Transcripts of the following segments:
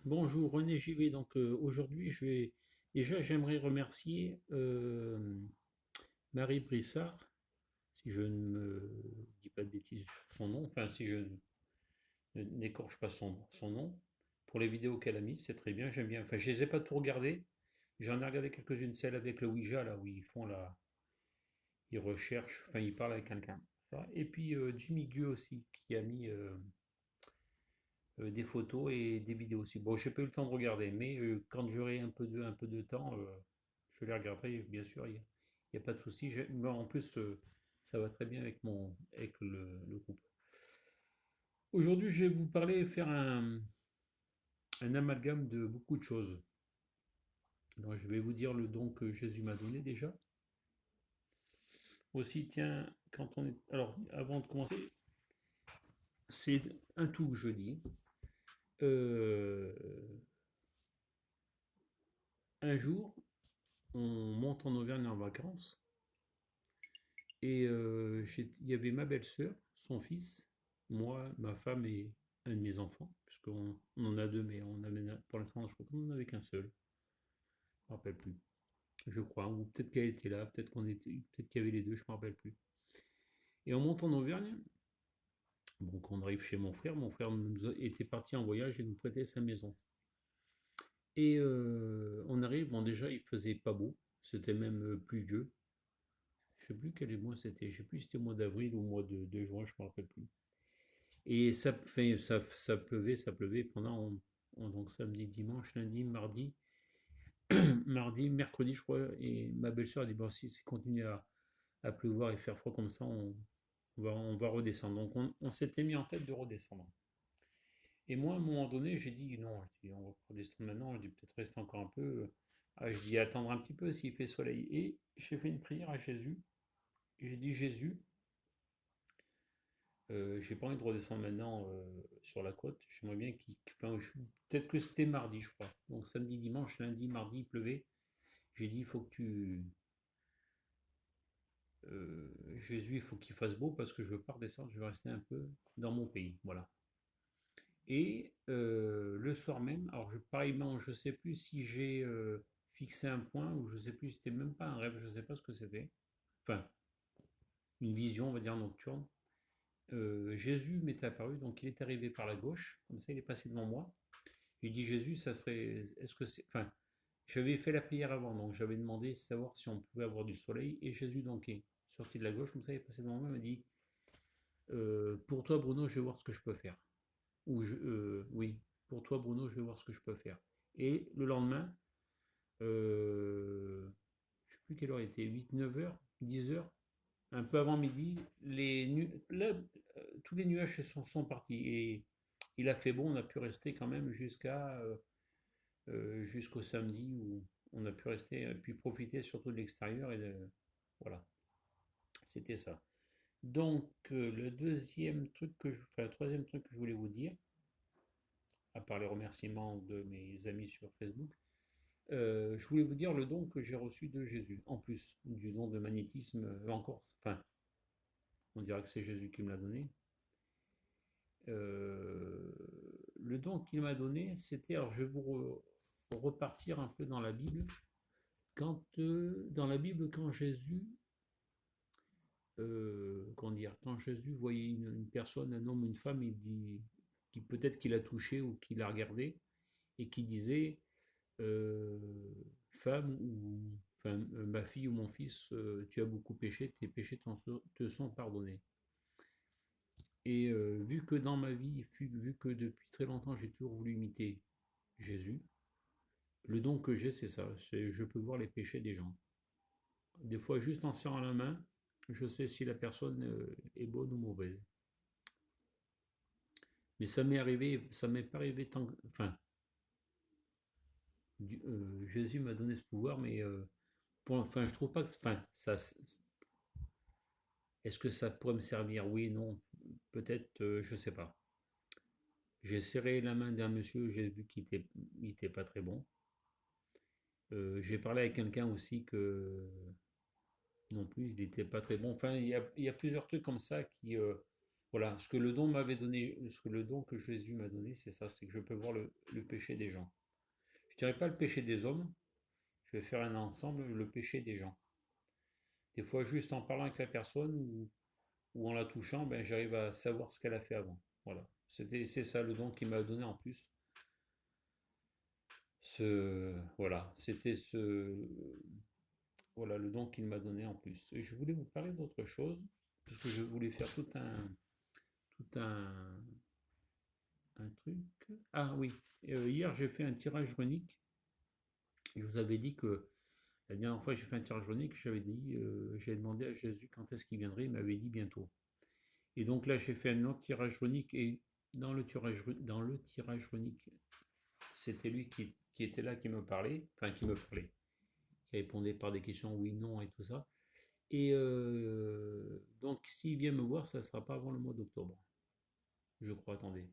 Bonjour René JV. Donc aujourd'hui, j'aimerais remercier Marie Brissard, si je ne me dis pas de bêtises sur son nom, enfin si je n'écorche pas son nom, pour les vidéos qu'elle a mises, c'est très bien, j'aime bien. Enfin, je les ai pas tout regardées, j'en ai regardé quelques-unes, celle avec le Ouija là où ils recherchent, enfin ils parlent avec quelqu'un. Et puis Jimmy Gu aussi qui a mis des photos et des vidéos aussi. Bon, j'ai pas eu le temps de regarder, mais quand j'aurai un peu de temps, je les regarderai, bien sûr, y a pas de souci. Mais en plus, ça va très bien avec avec le groupe. Aujourd'hui, je vais vous parler, faire un amalgame de beaucoup de choses. Donc, je vais vous dire le don que Jésus m'a donné déjà. Aussi, tiens, quand on est. Alors, avant de commencer, c'est un tout que je dis. Euh, un jour, on monte en Auvergne en vacances. Et il y avait ma belle-sœur, son fils, moi, ma femme et un de mes enfants, puisqu'on en a deux, mais on avait, pour l'instant, je crois qu'on n'en avait qu'un seul. Je ne me rappelle plus. Je crois. Ou peut-être qu'elle était là, peut-être qu'il y avait les deux, je ne me rappelle plus. Et on monte en Auvergne. Donc on arrive chez mon frère. Était parti en voyage et nous prêtait sa maison. Et on arrive, bon déjà il faisait pas beau, c'était même pluvieux. Je sais plus quel mois c'était, je sais plus si c'était au mois d'avril ou au mois de juin, je ne me rappelle plus. Et ça pleuvait pendant donc samedi, dimanche, lundi, mardi, mardi, mercredi, je crois. Et ma belle-sœur a dit bon, si ça continue à pleuvoir et faire froid comme ça, on va redescendre. Donc on s'était mis en tête de redescendre. Et moi, à un moment donné, j'ai dit non, je dis, on va pas redescendre maintenant, je dis peut-être rester encore un peu. Ah, je dis attendre un petit peu s'il fait soleil. Et j'ai fait une prière à Jésus. J'ai dit Jésus, j'ai pas envie de redescendre maintenant sur la côte. J'aimerais bien enfin, peut-être que c'était mardi, je crois. Donc samedi, dimanche, lundi, mardi, il pleuvait. J'ai dit, il faut que Jésus, il faut qu'il fasse beau parce que je veux pas redescendre, je veux rester un peu dans mon pays. Voilà. Et le soir même, alors pareillement, je sais plus si j'ai fixé un point ou je sais plus, c'était même pas un rêve, je sais pas ce que c'était. Enfin, une vision, on va dire nocturne. Jésus m'est apparu, donc il est arrivé par la gauche, comme ça il est passé devant moi. J'ai dit Jésus, ça serait. Est-ce que c'est. Enfin, j'avais fait la prière avant, donc j'avais demandé savoir si on pouvait avoir du soleil, et Jésus donc est sorti de la gauche, comme ça il est passé devant moi, il m'a dit pour toi Bruno, je vais voir ce que je peux faire. Oui, pour toi Bruno, je vais voir ce que je peux faire. Et le lendemain, je ne sais plus quelle heure il était, 8, 9 heures, 10 heures, un peu avant midi, tous les nuages sont partis et il a fait bon, on a pu rester quand même jusqu'au samedi où on a pu rester, puis profiter surtout de l'extérieur voilà, c'était ça. Donc le deuxième truc enfin le troisième truc que je voulais vous dire, à part les remerciements de mes amis sur Facebook, je voulais vous dire le don que j'ai reçu de Jésus, en plus du don de magnétisme, encore, enfin, on dirait que c'est Jésus qui me l'a donné. Euh, le don qu'il m'a donné, c'était, alors je vais repartir un peu dans la Bible. Dans la Bible, quand Jésus, comment dire, quand Jésus voyait une personne, un homme, une femme, il dit, qui peut-être qu'il a touché ou qu'il a regardé, et qui disait, euh, femme ou enfin, ma fille ou mon fils, tu as beaucoup péché, tes péchés te sont pardonnés. Et vu que dans ma vie, vu que depuis très longtemps j'ai toujours voulu imiter Jésus, le don que j'ai c'est ça, je peux voir les péchés des gens. Des fois juste en serrant la main, je sais si la personne est bonne ou mauvaise. Mais ça m'est pas arrivé tant enfin, Jésus m'a donné ce pouvoir, mais enfin, je trouve pas que, enfin, est-ce que ça pourrait me servir? Oui, non, peut-être, je sais pas. J'ai serré la main d'un monsieur, j'ai vu il était pas très bon. J'ai parlé avec quelqu'un aussi non plus, il n'était pas très bon. Enfin, il y a plusieurs trucs comme ça Voilà, ce que le don m'avait donné, ce que le don que Jésus m'a donné, c'est ça, c'est que je peux voir le péché des gens. Je dirais pas le péché des hommes, je vais faire un ensemble, le péché des gens. Des fois, juste en parlant avec la personne ou en la touchant, ben, j'arrive à savoir ce qu'elle a fait avant. Voilà, c'est ça le don qu'il m'a donné en plus. Voilà, voilà le don qu'il m'a donné en plus. Et je voulais vous parler d'autre chose, puisque je voulais faire tout un truc. Ah oui, hier j'ai fait un tirage runique. Je vous avais dit que la dernière fois que j'ai fait un tirage runique, j'ai demandé à Jésus quand est-ce qu'il viendrait, il m'avait dit bientôt. Et donc là j'ai fait un autre tirage runique et dans le tirage runique, c'était lui qui était là, qui me parlait, enfin qui me parlait, qui répondait par des questions oui, non et tout ça. Et donc s'il vient me voir, ça ne sera pas avant le mois d'octobre, je crois, attendez.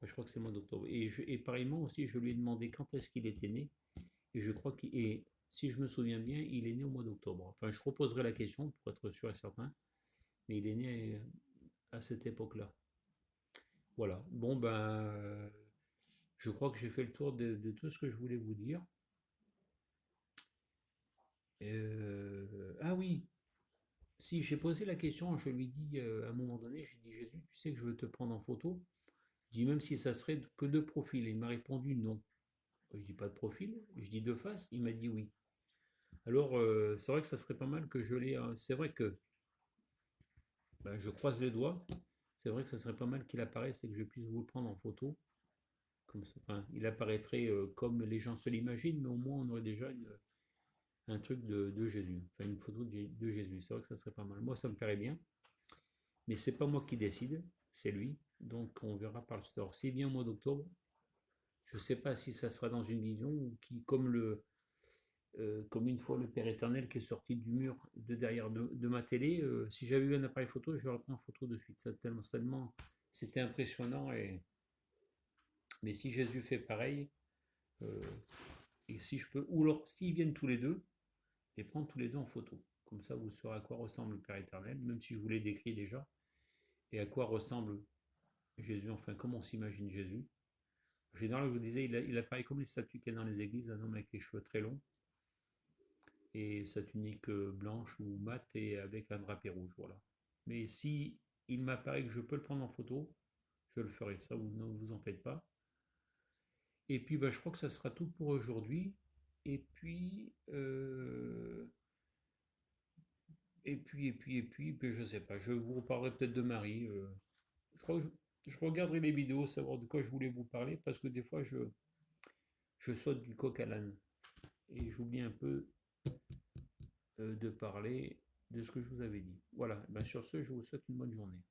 Je crois que c'est le mois d'octobre. Et pareillement aussi, je lui ai demandé quand est-ce qu'il était né. Et je crois qu'il est, si je me souviens bien, il est né au mois d'octobre. Enfin, je reposerai la question pour être sûr et certain. Mais il est né à cette époque-là. Voilà. Bon, ben, je crois que j'ai fait le tour de tout ce que je voulais vous dire. Ah oui, si j'ai posé la question, je lui dis à un moment donné, j'ai dit Jésus, tu sais que je veux te prendre en photo. Je dis même si ça serait que de profil. Et il m'a répondu non. Je dis pas de profil, je dis de face. Il m'a dit oui. Alors, c'est vrai que ça serait pas mal que je l'ai. C'est vrai que ben, je croise les doigts. C'est vrai que ça serait pas mal qu'il apparaisse et que je puisse vous le prendre en photo. Comme ça, enfin, il apparaîtrait comme les gens se l'imaginent, mais au moins on aurait déjà un truc de Jésus. Enfin, une photo de Jésus. C'est vrai que ça serait pas mal. Moi, ça me plairait bien. Mais c'est pas moi qui décide, c'est lui. Donc on verra par le store. S'il vient au mois d'octobre, je ne sais pas si ça sera dans une vision ou qui, comme une fois le Père éternel qui est sorti du mur de derrière de ma télé, si j'avais eu un appareil photo, je l'aurais pris en photo de suite. Tellement c'était impressionnant. Mais si Jésus fait pareil, euh, et si je peux, ou alors s'ils viennent tous les deux, les prendre tous les deux en photo. Comme ça, vous saurez à quoi ressemble le Père éternel, même si je vous l'ai décrit déjà, et à quoi ressemble Jésus, enfin, comment on s'imagine Jésus. En général, je vous disais, il apparaît comme les statues qu'il y a dans les églises, un homme avec les cheveux très longs, et sa tunique blanche ou mate et avec un drapé rouge, voilà. Mais si il m'apparaît que je peux le prendre en photo, je le ferai, ça vous ne vous en faites pas. Et puis bah, je crois que ça sera tout pour aujourd'hui. Et puis, puis, je sais pas, je vous reparlerai peut-être de Marie. Je crois que je regarderai les vidéos, savoir de quoi je voulais vous parler, parce que des fois je saute du coq à l'âne. Et j'oublie un peu de parler de ce que je vous avais dit. Voilà, ben sur ce, je vous souhaite une bonne journée.